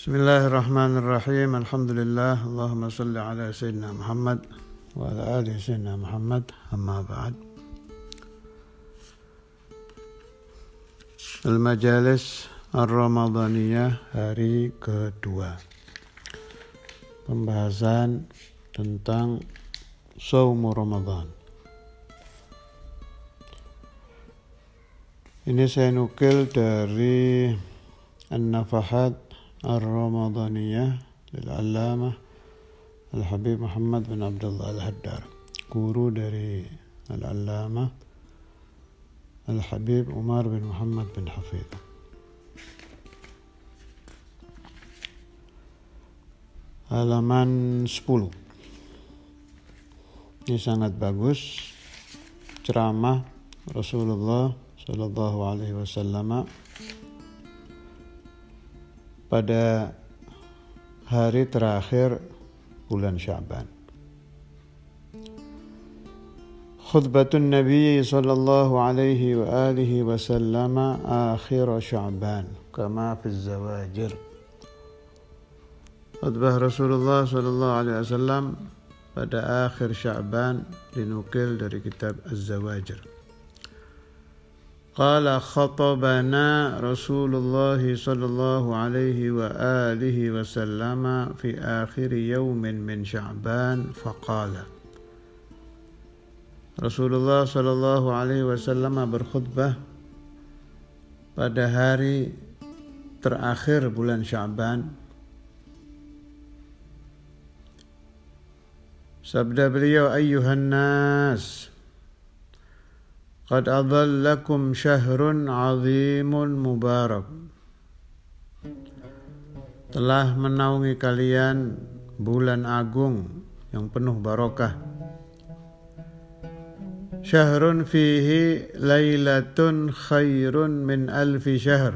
Bismillahirrahmanirrahim. Alhamdulillah. Allahumma salli ala Sayyidina Muhammad wa ala ali Sayyidina Muhammad. Amma ba'd. Al-Majalis Ar-Ramadaniyah hari kedua. Pembahasan tentang Shaum Ramadan. Ini saya nukil dari An-Nafahat Ar-Ramadaniyah lil-Allamah Al-Habib Muhammad bin Abdullah Al-Haddar, guru dari Al-Allamah Al-Habib Umar bin Muhammad bin Hafidh. Halaman 10. Ini sangat bagus. Ceramah Rasulullah sallallahu alaihi wasallam pada hari terakhir bulan Sya'ban. Khutbatun Nabi sallallahu alaihi wa alihi wasallam akhir Sya'ban kama fi Zawajir. Khutbah Rasulullah sallallahu alaihi wasallam pada akhir Sya'ban dinukil dari kitab Az-Zawajir. قال خطبنا رسول الله صلى الله عليه وآله وسلم في آخر يوم من شعبان فقال Rasulullah sallallahu alaihi wasallam berkhutbah pada hari terakhir bulan Sya'ban. Sabda beliau, ayyuhan nas, qad adhallakum syahrun azimun mubarak. Telah menaungi kalian bulan agung yang penuh barokah. Syahrun fihi lailatun khairun min alfi syahr.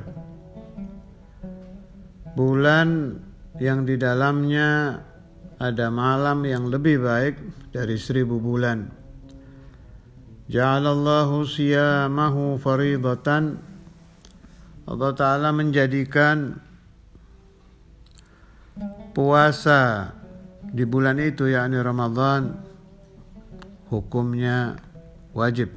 Bulan yang di dalamnya ada malam yang lebih baik dari 1000 bulan. Ja'alallahu siyamahu faridatan. Allah Ta'ala menjadikan puasa di bulan itu, yakni Ramadan, hukumnya wajib.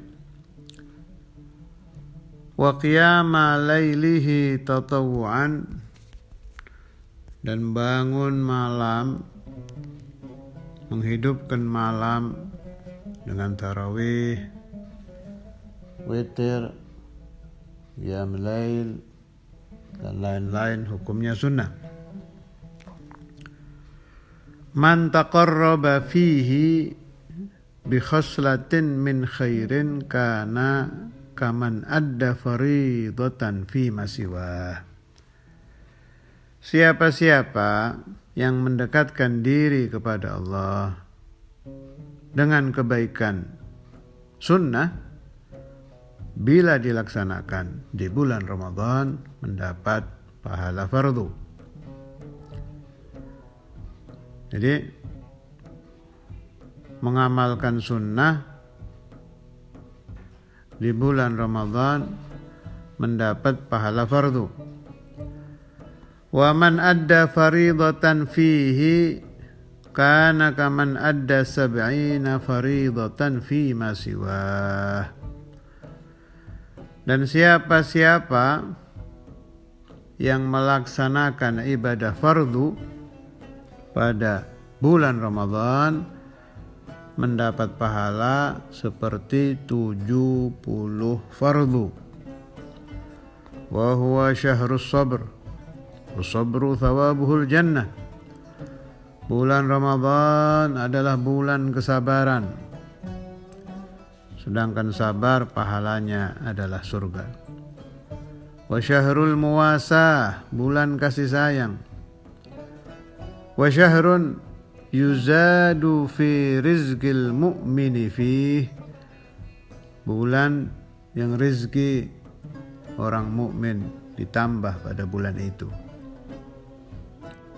Wa qiyama lailihi tatawu'an, dan bangun malam, menghidupkan malam dengan tarawih, witir, qiyam lail, dan lain-lain, hukumnya sunnah. Man taqarraba fihi bi khaslatin min khairin kana kaman adda faridatan fi masiwah. Siapa-siapa yang mendekatkan diri kepada Allah dengan kebaikan sunnah, bila dilaksanakan di bulan Ramadan, mendapat pahala fardu. Jadi mengamalkan sunnah di bulan Ramadan mendapat pahala fardu. Wa man adda faridatan fihi kana kaman adda 70 faridatan fi ma siwah. Dan siapa-siapa yang melaksanakan ibadah fardu pada bulan Ramadan mendapat pahala seperti 70 fardu. Wa huwa syahrus sabr, wa sabru thawabuhul jannah. Bulan Ramadan adalah bulan kesabaran, sedangkan sabar pahalanya adalah surga. Wa syahrul muwasah, bulan kasih sayang. Wa syahrun yuzadu fi rizqil mu'mini fih, bulan yang rizki orang mukmin ditambah pada bulan itu.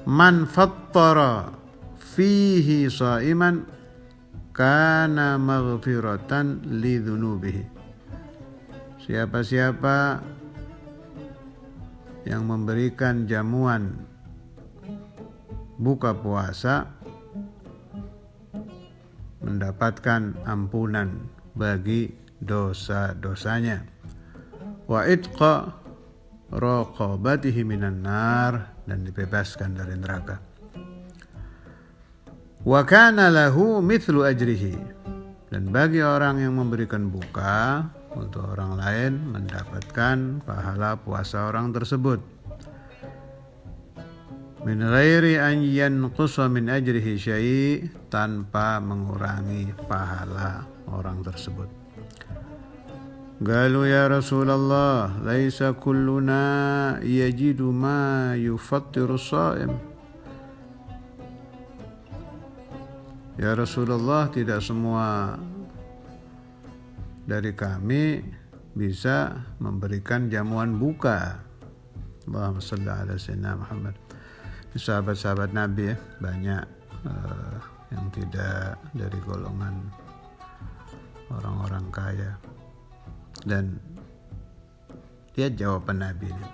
Man fattara fihi shaiman kana maghfiratan li dhunubihi. siapa-siapa yang memberikan jamuan buka puasa mendapatkan ampunan bagi dosa-dosanya. Wa itqa raqabatihi minan nar, dan dibebaskan dari neraka. Wa kana lahu mithlu ajrihi, dan bagi orang yang memberikan buka untuk orang lain mendapatkan pahala puasa orang tersebut. Min ghairi an yanqusa min ajrihi syai', tanpa mengurangi pahala orang tersebut. Qalu ya Rasulullah, laisa kulluna yajidu ma yufattiru shaim. Ya Rasulullah, tidak semua dari kami bisa memberikan jamuan buka. Allahumma shalli ala sayyidina Muhammad. Sahabat-sahabat Nabi ya, banyak yang tidak dari golongan orang-orang kaya. Dan lihat jawaban Nabi ini.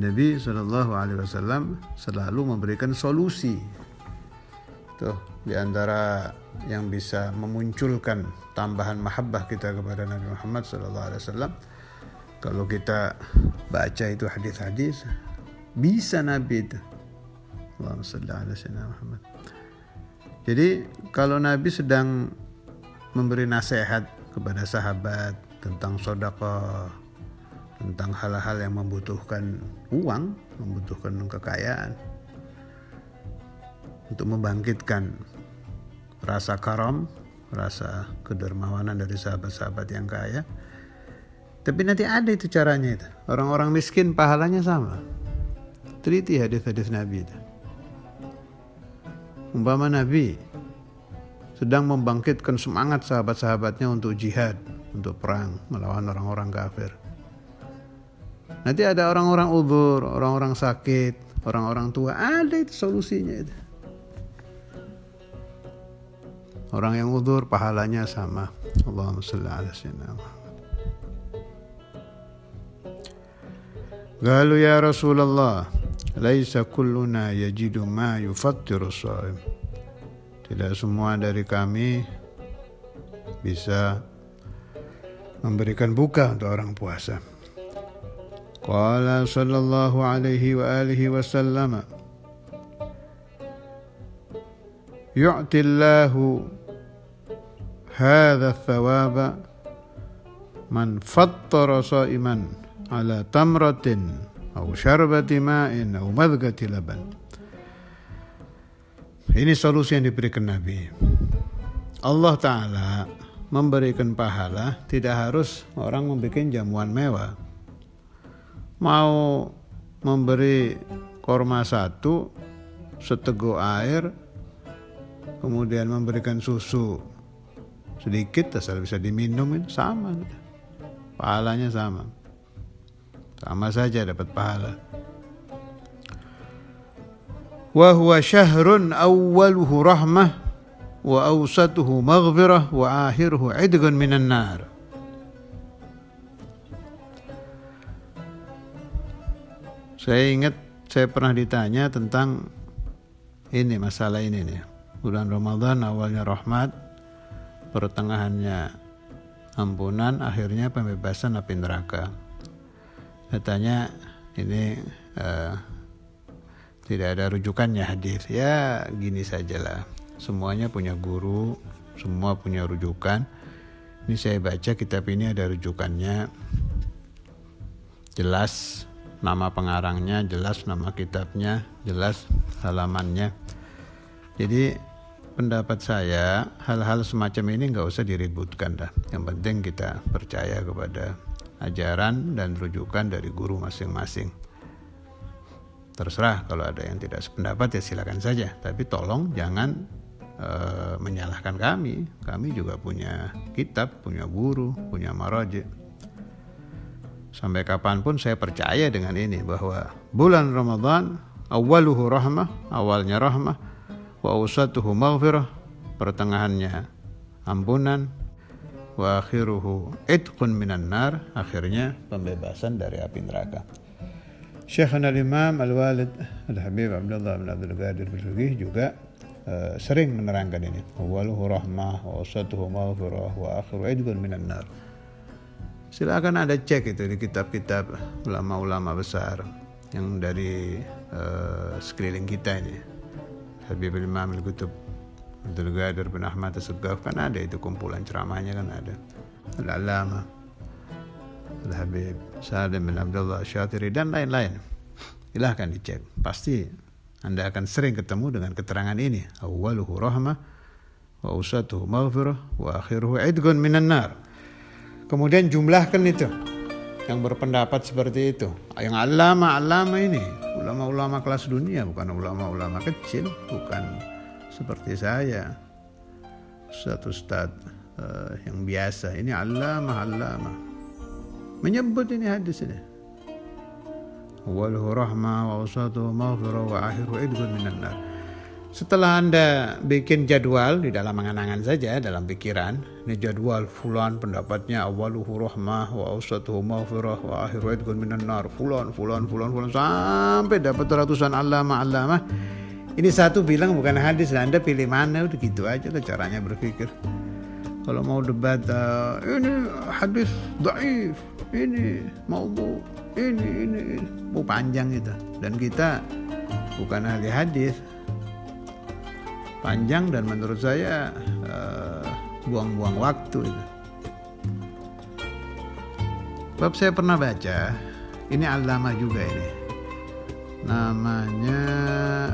Nabi SAW selalu memberikan solusi. Tuh, di antara yang bisa memunculkan tambahan mahabbah kita kepada Nabi Muhammad SAW, kalau kita baca itu hadis-hadis, bisa Nabi itu. Allahumma shalli ala sayyidina Muhammad. Jadi kalau Nabi sedang memberi nasihat kepada sahabat tentang sedekah, tentang hal-hal yang membutuhkan uang, membutuhkan kekayaan, untuk membangkitkan rasa karam, rasa kedermawanan dari sahabat-sahabat yang kaya. Tapi nanti ada itu caranya itu. Orang-orang miskin pahalanya sama. Teliti hadis-hadis Nabi itu. Umpama Nabi sedang membangkitkan semangat sahabat-sahabatnya untuk jihad, untuk perang melawan orang-orang kafir. Nanti ada orang-orang uzur, orang-orang sakit, orang-orang tua, ada itu solusinya itu. Orang yang uzur pahalanya sama. Allahumma shalli ala sayyidina Muhammad. Qalu ya Rasulullah, laisa kulluna yajidu ma yufattiru shaim. Tidak semua dari kami bisa memberikan buka untuk orang puasa. Qala sallallahu alaihi wa alihi wasallam, yu'tillahu hadha thawaba man fattara sha'iman ala tamratin aw syarbati ma'in aw madghati laban. Ini solusi yang diberikan Nabi. Allah Ta'ala memberikan pahala, tidak harus orang membuat jamuan mewah. Mau memberi korma satu, seteguk air, kemudian memberikan susu sedikit asal bisa diminum, itu sama, pahalanya sama saja dapat pahala. Wa huwa syahrun awwaluhu rahmah wa awsatuhu maghfirah wa akhiruhu idgun minan nar. Saya ingat saya pernah ditanya tentang ini, masalah ini nih. Bulan Ramadan awalnya rahmat, pertengahannya ampunan, akhirnya pembebasan api neraka. Katanya ini tidak ada rujukannya hadis. Ya gini sajalah, semuanya punya guru, semua punya rujukan. Ini saya baca kitab ini ada rujukannya, jelas nama pengarangnya, jelas nama kitabnya, jelas halamannya. Jadi pendapat saya, hal-hal semacam ini nggak usah diributkan dah. Yang penting kita percaya kepada ajaran dan rujukan dari guru masing-masing. Terserah, kalau ada yang tidak sependapat ya silakan saja. Tapi tolong jangan menyalahkan kami. Kami juga punya kitab, punya guru, punya maraji. Sampai kapanpun saya percaya dengan ini, bahwa bulan Ramadan awwaluhu rahmah, awalnya rahmah, wa awsatuhu maghfirah, pertengahannya ampunan, wa akhiruhu idqun minan nar, akhirnya pembebasan dari api neraka. Syekhana al-Imam Al-Walid Al-Habib Abdullah bin Abdul Qadir Al-Fiqih juga sering menerangkan ini. Awwaluhu rahmah wa awsatuhu maghfirah wa akhiruhu idqun minan nar. Silakan Anda cek itu di kitab-kitab ulama-ulama besar yang dari sekeliling kita ini. Habib Imam Al-Qutub Abdul Qadir bin Ahmad As-Saqqaf, kan ada itu kumpulan ceramahnya, kan ada. Al-Allamah Al-Habib Salim bin Abdullah Syatiri dan lain-lain. Silahkan dicek. Pasti Anda akan sering ketemu dengan keterangan ini. Awwaluhu rahmah wa awsatuhu maghfirah wa akhiruhu idgun minan nar. Kemudian jumlahkan itu yang berpendapat seperti itu. Yang ulama-ulama ini, ulama-ulama kelas dunia, bukan ulama-ulama kecil, bukan seperti saya, ustaz yang biasa. Ini ulama menyebut ini hadis ini. Awwaluhu rahmah wa awsatuhu maghfirah wa akhiruhu idgun minan nar. Setelah Anda bikin jadwal di dalam angan-angan saja, dalam pikiran, ini jadwal fulan pendapatnya awwaluhu rahmah wa awsatuhu maghfirah wa akhiruhu idgun minan nar, fulan sampai dapat ratusan alama. Ini satu bilang bukan hadis, Anda pilih mana, udah gitu aja lah caranya berpikir. Kalau mau debat, ini hadis dhaif, ini maudhu, ini panjang itu. Dan kita bukan ahli hadis, panjang dan menurut saya buang-buang waktu itu. Sebab saya pernah baca, ini alama juga ini, namanya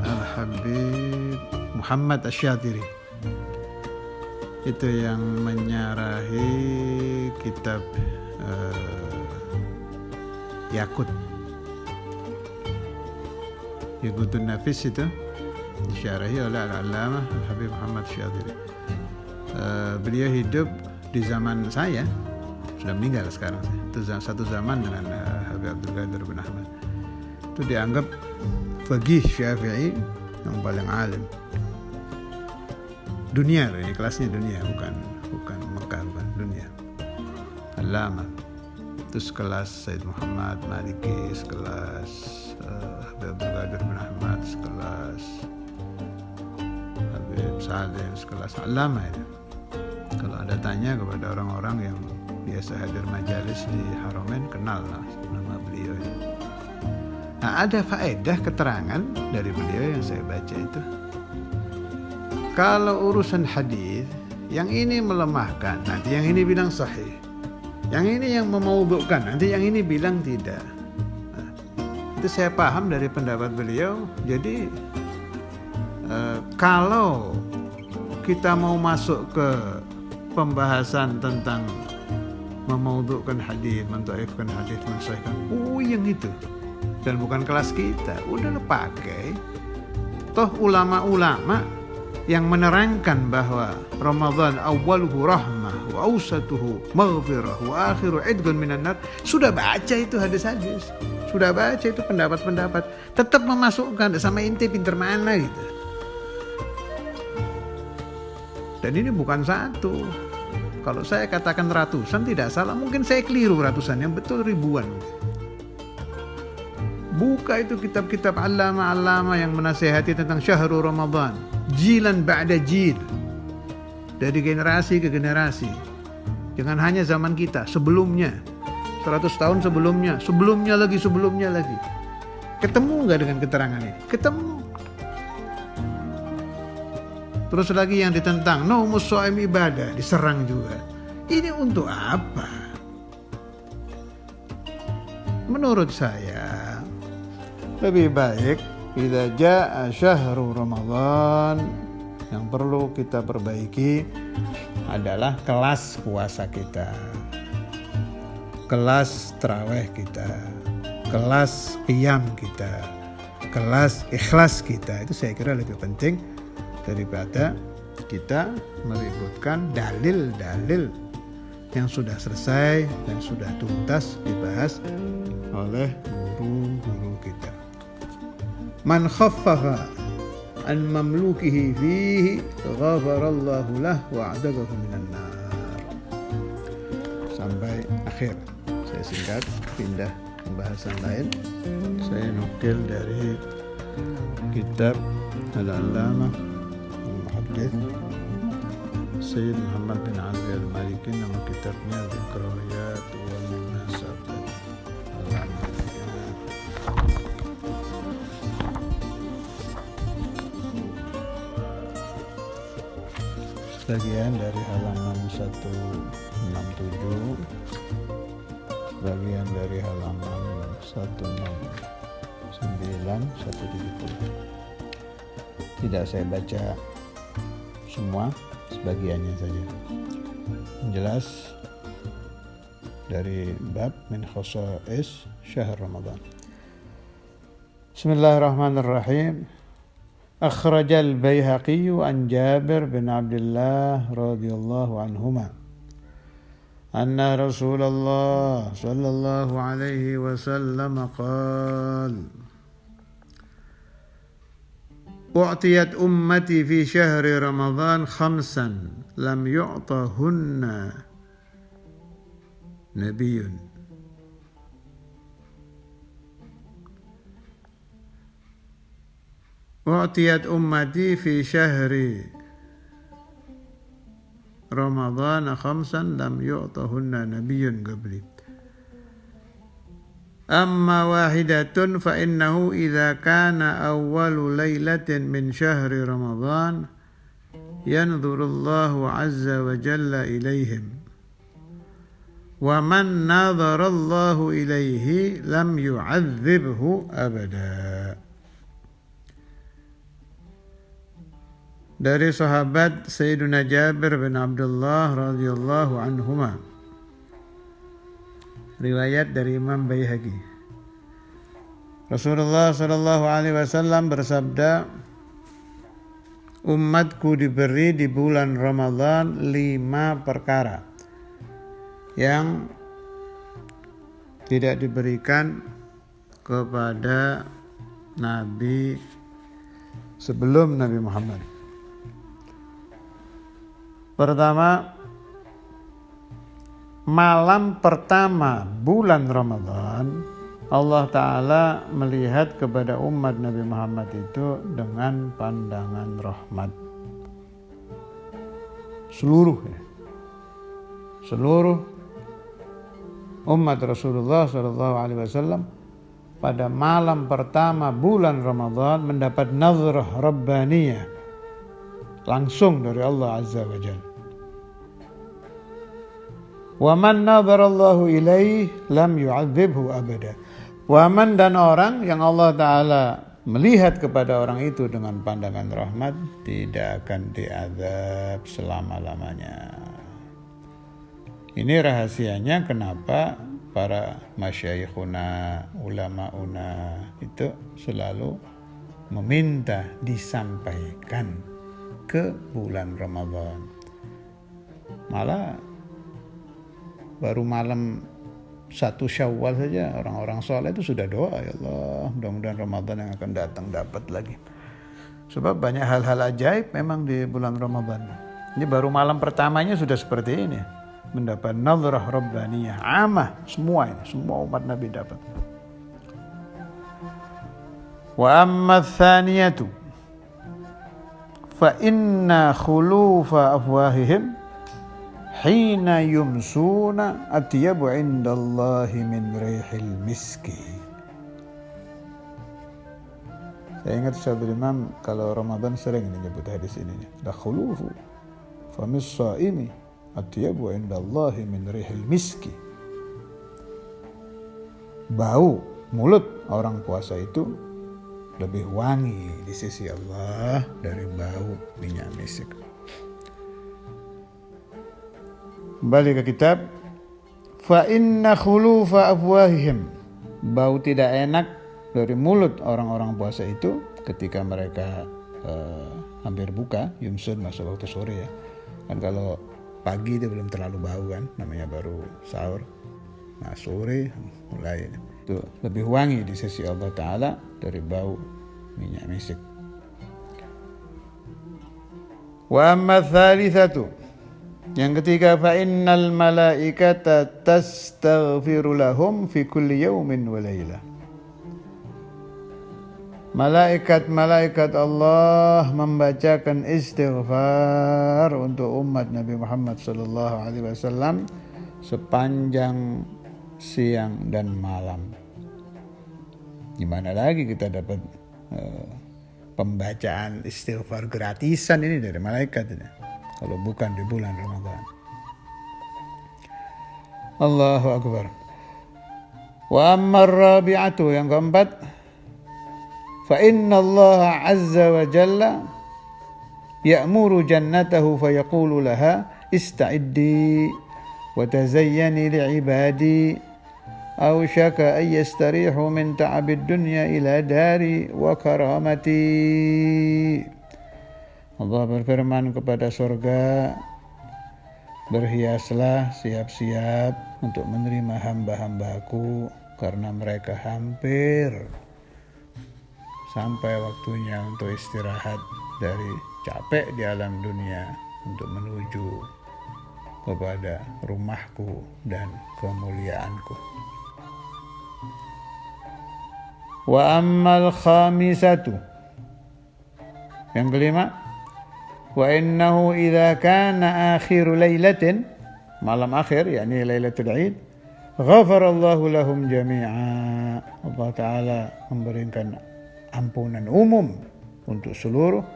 Al-Habib Muhammad Asy-Syatiri. Itu yang menyarahi kitab Yaqutun Nafis, itu disyarahi oleh Al-Allamah Al-Habib Muhammad Asy-Syatiri. Beliau hidup di zaman saya, sudah meninggal sekarang. Itu satu zaman dengan Habib Abdul Qadir bin Ahmad. Itu dianggap faqih Syafi'i yang paling alim dunia. Ini kelasnya dunia, bukan Mekah, bukan dunia. Alama. Terus kelas Said Muhammad Maliki, sekelas Habib Abdul Qadir bin Ahmad, sekelas Habib Salim, sekelas Alama ya. Kalau Anda tanya kepada orang-orang yang biasa hadir majalis di Haramain, kenal lah nama beliau ya. Nah, ada faedah keterangan dari beliau yang saya baca itu. Kalau urusan hadis, yang ini melemahkan, nanti yang ini bilang sahih. Yang ini yang memaudhu'kan, nanti yang ini bilang tidak. Nah, itu saya paham dari pendapat beliau. Jadi kalau kita mau masuk ke pembahasan tentang memaudhu'kan hadis, mendhaifkan hadis, mensahihkan, yang itu. Dan bukan kelas kita, udah pakai. Toh ulama-ulama yang menerangkan bahwa Ramadan awwaluhu rahmah wa awsatuhu maghfirah wa akhiru idgun minan nar, sudah baca itu hadis-hadis, sudah baca itu pendapat-pendapat, tetap memasukkan. Sama inti pinter mana gitu. Dan ini bukan satu. Kalau saya katakan ratusan tidak salah, mungkin saya keliru ratusan, yang betul ribuan. Buka itu kitab-kitab alama-alama yang menasihati tentang syahrul Ramadan, jilan ba'da jil, dari generasi ke generasi. Jangan hanya zaman kita, sebelumnya 100 tahun sebelumnya lagi. Ketemu nggak dengan keterangan ini? Ketemu. Terus lagi yang ditentang, naumus shaim ibadah, diserang juga. Ini untuk apa? Menurut saya lebih baik idza jaa syahrul Ramadan, yang perlu kita perbaiki adalah kelas puasa kita, kelas tarawih kita, kelas qiyam kita, kelas ikhlas kita. Itu saya kira lebih penting daripada kita meributkan dalil-dalil yang sudah selesai dan sudah tuntas dibahas oleh guru-guru kita. Man khaffafa an mamlukihi fihi ghafarallahu lahu wa a'taqahu minan nar. akhir. Saya singkat, pindah pembahasan lain. Saya nukil dari kitab Al-Allamah Al-Muhaddits Sayyid Muhammad bin Ali Al-Maliki, nama kitabnya Dzikriyat wal Munasabat. Bagian dari halaman 167, bagian dari halaman 169, 170. Tidak saya baca semua, sebagiannya saja. Yang jelas dari bab min khasa'is syahr Ramadan. Bismillahirrahmanirrahim. أخرج البيهقي عن جابر بن عبد الله رضي الله عنهما أن رسول الله صلى الله عليه وسلم قال أعطيت أمتي في شهر رمضان 5 لم يعطهن نبي أعطيت أمتي في شهر رمضان 5 لم يعطهن نبي قبلي أما واحدة فإنه إذا كان أول ليلة من شهر رمضان ينظر الله عز وجل إليهم ومن نظر الله إليه لم يعذبه أبدا. Dari sahabat Sayyiduna Jabir bin Abdullah radhiyallahu anhuma, riwayat dari Imam Baihaqi. Rasulullah sallallahu alaihi wasallam bersabda, umatku diberi di bulan Ramadan 5 perkara yang tidak diberikan kepada Nabi sebelum Nabi Muhammad. Pertama, malam pertama bulan Ramadan, Allah Ta'ala melihat kepada umat Nabi Muhammad itu dengan pandangan rahmat. Seluruh umat Rasulullah SAW pada malam pertama bulan Ramadan mendapat nazrah rabbaniyah langsung dari Allah Azza wa Jalla. Wa man nadharallahu ilaih lam yu'adzibhu abada. Wa man, dan orang yang Allah Ta'ala melihat kepada orang itu dengan pandangan rahmat tidak akan diazab selama-lamanya. Ini rahasianya kenapa para masyayikhuna, ulamauna itu selalu meminta disampaikan ke bulan Ramadan. Malah baru malam 1 Syawal saja orang-orang soleh itu sudah doa, ya Allah mudah-mudahan Ramadan yang akan datang dapat lagi. Sebab banyak hal-hal ajaib memang di bulan Ramadan. Ini baru malam pertamanya sudah seperti ini, mendapat nazrah rabbaniyah amah, semua umat Nabi dapat. Wa amma tsaniyatu fa inna khulufa afwahihim hina yumsuna atyabu indallahi min rihil miski. Saya ingat Syaikhul Imam kalau Ramadan sering menyebut hadis ini. La khulufu fa mis-shaimi atyabu indallahi min rihil miski. Bau mulut orang puasa itu lebih wangi di sisi Allah dari bau minyak misik. Kembali ke kitab. Fa inna khulufa afwahihim, bau tidak enak dari mulut orang-orang puasa itu ketika mereka hampir buka, yumsun masuk waktu sore ya. Kan kalau pagi itu belum terlalu bau kan, namanya baru sahur. Nah sore mulai itu lebih wangi di sisi Allah Ta'ala dari bau minyak misik. Wa amma thalithatu, Yang ketiga, fa innal malaikata tastaghfiru lahum fi kulli yawmin wa lailah. Malaikat-malaikat Allah membacakan istighfar untuk umat Nabi Muhammad sallallahu alaihi wasallam sepanjang siang dan malam. Gimana lagi kita dapat pembacaan istighfar gratisan ini dari malaikat ini, kalau bukan di bulan Ramadan. Allahu Akbar. Wa amma ar-rabi'atu, yang keempat, fa inna Allah azza wa jalla ya'muru jannatahu fa yaqulu laha ista'iddi wa tazayyani li'ibadi awshaka an yastarihu min ta'abid dunya ila dari wa karamati. Allah berfirman kepada surga, berhiaslah, siap-siap untuk menerima hamba-hambaku karena mereka hampir sampai waktunya untuk istirahat dari capek di alam dunia untuk menuju kepada rumahku dan kemuliaanku. Wa ammal khamisatu, yang kelima, wa innahu idza kana akhiru lailatin, malam akhir yakni lailatul Id, ghafarallahu lahum jami'a. Allah taala memberikan ampunan umum untuk seluruh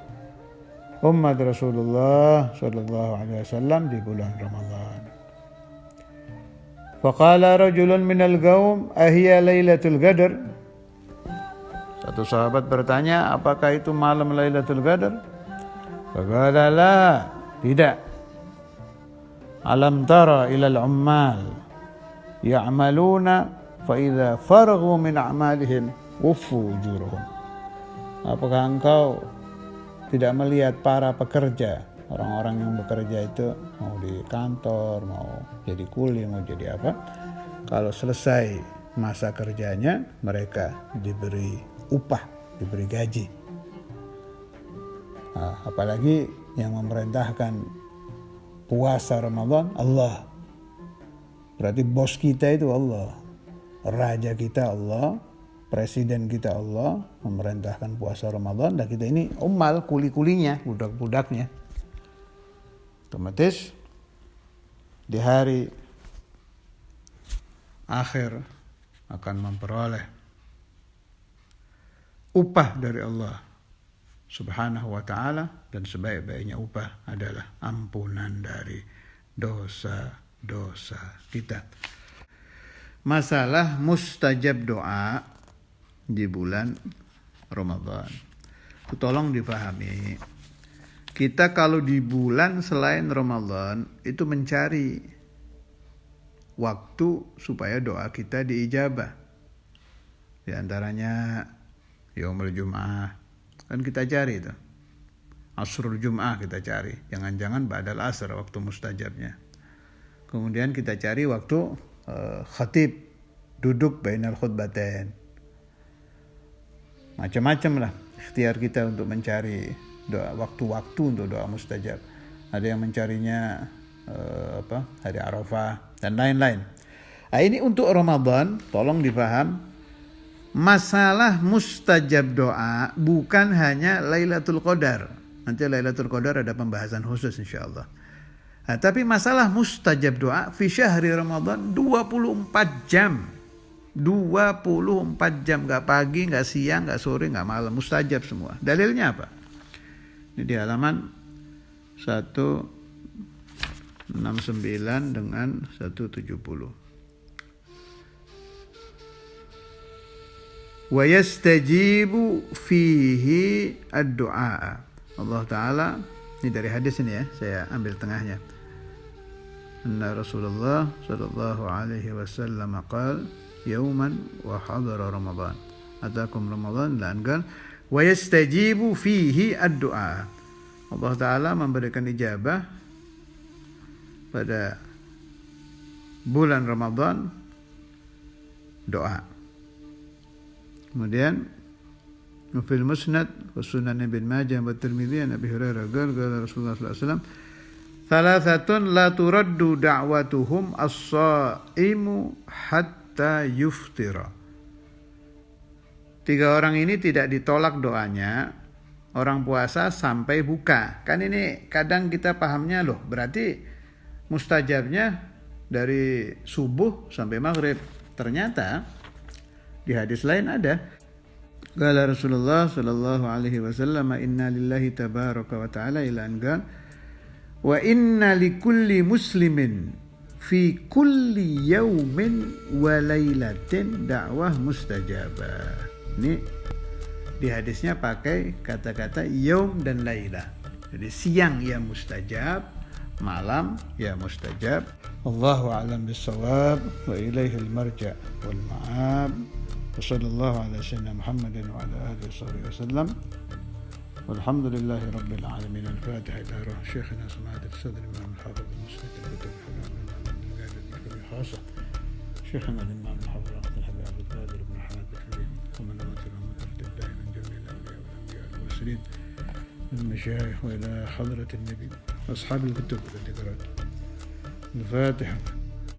umat Rasulullah sallallahu alaihi wasallam di bulan Ramadan. Faqala rajulun minal qaum ahiya lailatul qadar. Satu sahabat bertanya, apakah itu malam Lailatul Qadar? Faqala la, tidak. Alam tara ilal ummal ya'maluna fa idza faraghu min a'malihim wuffu ujurahum. Apakah engkau tidak melihat para pekerja, orang-orang yang bekerja itu mau di kantor, mau jadi kuli, mau jadi apa, kalau selesai masa kerjanya mereka diberi upah, diberi gaji. Apalagi yang memerintahkan puasa Ramadan Allah. Berarti bos kita itu Allah, raja kita Allah, presiden kita Allah memerintahkan puasa Ramadan, dan kita ini ummal, kuli-kulinya, budak-budaknya. Otomatis di hari akhir akan memperoleh upah dari Allah Subhanahu wa ta'ala, dan sebaik-baiknya upah adalah ampunan dari dosa-dosa kita. Masalah mustajab doa di bulan Ramadan, tolong dipahami. Kita kalau di bulan selain Ramadan itu mencari waktu supaya doa kita diijabah. Di antaranya Yaumul Jum'ah, kan kita cari itu. Asrul Jum'ah kita cari. Jangan-jangan ba'dal asr waktu mustajabnya. Kemudian kita cari waktu khatib duduk bainal khutbatain. Macam-macam lah ikhtiar kita untuk mencari doa, waktu-waktu untuk doa mustajab. Ada yang mencarinya hari Arafah dan lain-lain. Ini untuk Ramadan, tolong difaham. Masalah mustajab doa bukan hanya Lailatul Qadar. Nanti Lailatul Qadar ada pembahasan khusus insyaallah. Tapi masalah mustajab doa fi syahri Ramadan 24 jam. 24 jam, gak pagi, gak siang, gak sore, gak malam, mustajab semua. Dalilnya apa? Ini di halaman 169 dengan 170. Wa yastajibu fihi ad-du'a. Allah Ta'ala, ini dari hadis ini ya, saya ambil tengahnya. Anna Rasulullah sallallahu alaihi wasallam qala yauman wa hadara Ramadan. Atakum Ramadan, dan kan wa yastajibu fihi ad-du'a. Allah Ta'ala memberikan ijabah pada bulan Ramadan doa. Kemudian fil musnad wa sunan Ibn Majah wa Tirmidzi an Abi Hurairah qala Rasulullah sallallahu alaihi wasallam Thalathatun la turaddu da'watuhum as-sha'imu hatta yuftira. 3 orang ini tidak ditolak doanya orang puasa sampai buka. Kan ini kadang kita pahamnya loh, berarti mustajabnya dari subuh sampai maghrib. Ternyata di hadis lain ada. Qala Rasulullah sallallahu alaihi wasallam, inna lillahi tabaraka wa ta'ala ila an qala wa inna likulli muslimin fi kulli yaumin wa lailatin da'wah mustajabah. Ini di hadisnya pakai kata-kata yaum dan lailah. Jadi siang ya mustajab, malam ya mustajab. Allahu a'lam bis-shawab wa ilaihil marja' wal ma'ab. Wa sallallahu ala sayyidina Muhammadin wa ala alihi wasallam. والحمد لله رب العالمين. الفاتحة إلى روح شيخنا سماحة الصدر الإمام الحافظ المستقيم الكتب خاصة شيخنا الإمام الحافظ الحبيب عبد القادر بن حمد الحليم ومن أمثل ومثل دائما جميع الأولياء والأنبياء والمرسلين من المشايخ وإلى حضرة النبي وأصحاب الكتب التي قرأت. الفاتحة.